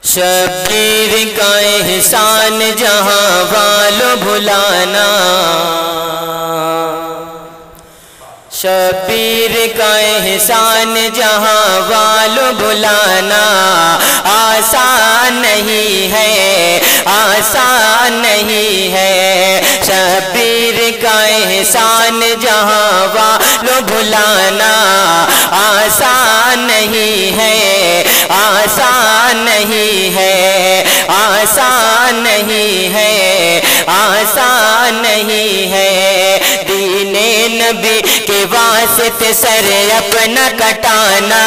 شبیر کا احسان جہاں والو بھلانا، شبیر کا احسان جہاں والو بھلانا آسان نہیں ہے، آسان نہیں ہے۔ شبیر کا احسان جہاں والو بھلانا آسان نہیں ہے، آسان نہیں ہے، آسان نہیں ہے، آسان نہیں ہے۔ دین نبی کے واسطے سر اپنا کٹانا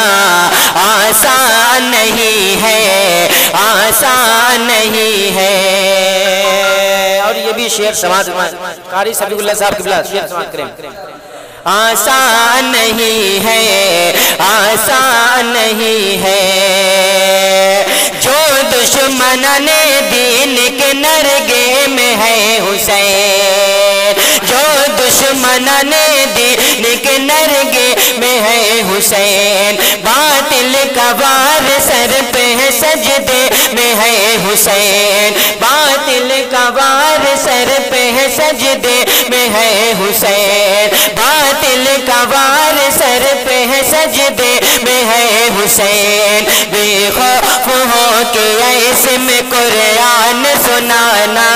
آسان نہیں ہے، آسان نہیں ہے۔ اور یہ بھی شعر سماعت قاری صفی اللہ صاحب قبلہ شعر سماعت کریں۔ آسان نہیں ہے، آسان نہیں ہے۔ جو دشمنان دین کے نرگے میں ہے حسین، جو دشمنان دین کے نرگے میں ہے حسین، باطل کا وار سر پہ ہے سجدے میں ہے حسین، باطل کا وار سر پہ ہے سجدے میں ہے حسین، باطل کا وار سر پہ ہے سجدے میں ہے حسین۔ بے خوف ہو کے ایسے میں قرآن سنانا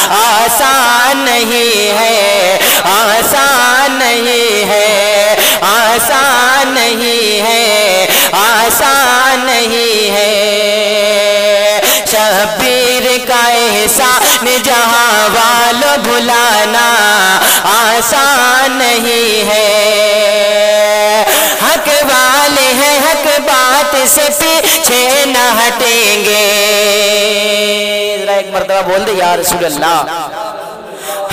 آسان نہیں ہے، آسان نہیں ہے، آسان نہیں ہے، آسان نہیں ہے۔ شبیر کا احسان جہاں والو بھلانا آسان نہیں ہے۔ حق والے ہیں، حق بات سے پیچھے نہ ہٹیں گے۔ ذرا ایک مرتبہ بول دے یا رسول اللہ۔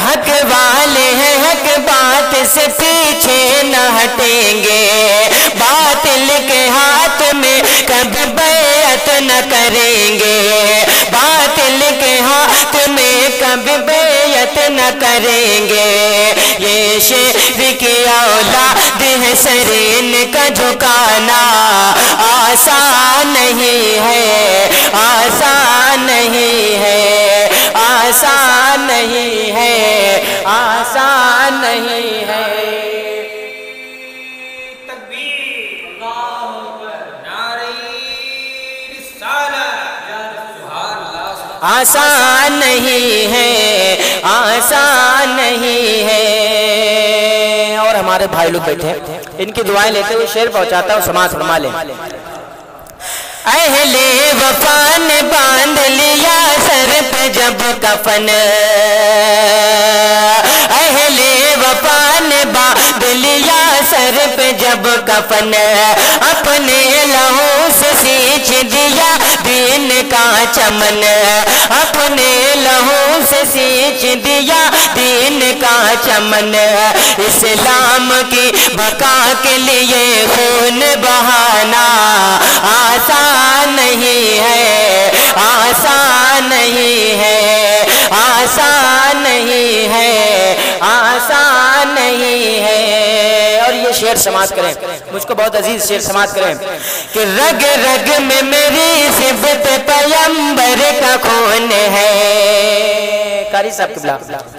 حق والے ہیں، حق بات سے پیچھے نہ ہٹیں گے، باطل کے ہاتھ میں کبھی بیعت نہ کریں گے، باطل کے ہاتھ میں کبھی بیعت نہ کریں گے۔ یہ شیر کی اولاد ہے، سرین کا جھکانا آسان نہیں ہے، آسان نہیں ہے، آسان نہیں ہے، آسان نہیں ہے۔ تکبیر، اللہ اکبر، نعرہ رسالت، سبحان اللہ۔ آسان نہیں ہے، آسان نہیں ہے۔ اور ہمارے بھائی لوگ بیٹھے ان کی دعائیں لیتے ہوئے شعر پہنچاتا ہوں، سماعت فرما لیں۔ اہل وفا نے باندھ لیا سر پہ جب کفن، اہل وفا نے باندھ لیا سر پہ جب کفن، اپنے لہو سے سینچ دیا دین کا چمن، اپنے لہو سے سینچ دیا دین کا چمن، اسلام کی بقا کے لیے خون بہانا آسان نہیں ہے، آسان نہیں ہے، آسان نہیں ہے، آسان نہیں ہے۔ اور یہ شعر سماعت کریں، مجھ کو بہت عزیز شعر سماعت کریں کہ رگ رگ میں میری صفت پیمبر کا خون ہے۔ قاری صاحب قبلہ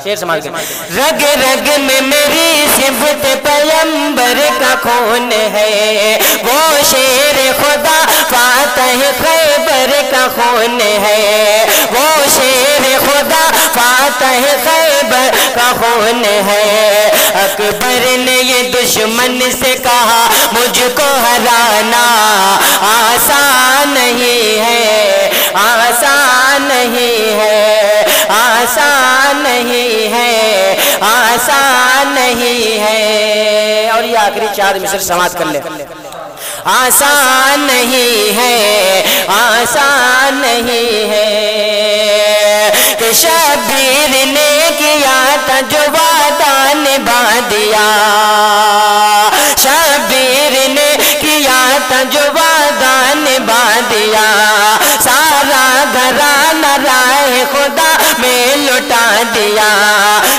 شعر سماعت کریں۔ رگ رگ میں میری صفت پیمبر کا خون ہے، وہ شیر خدا فاتح خیبر کا خون ہے، وہ شیر خدا فاتح خیبر کا خون ہے۔ اکبر نے یہ دشمن سے کہا مجھ کو ہرانا آسان نہیں ہے، آسان نہیں ہے، آسان نہیں ہے، آسان نہیں ہے۔ اور یہ آخری چار مصر سماعت کر لیں۔ آسان نہیں ہے، آسان نہیں ہے۔ کہ شبیر نے کیا تھا جو وعدہ نبھا دیا، شبیر نے کیا تھا جو وعدہ نبھا دیا، سارا گھرانہ راہ خدا میں لٹا دیا،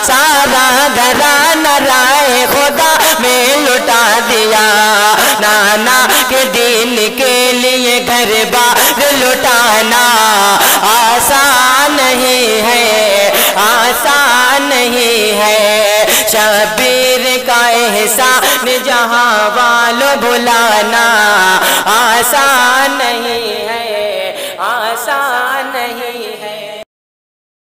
سارا گھرانہ راہ خدا میں لٹا دیا، نانا کے دین کے لیے گھر بار لٹانا نہیں ہے، شبیر کا احسان جہاں والو بھلانا آسان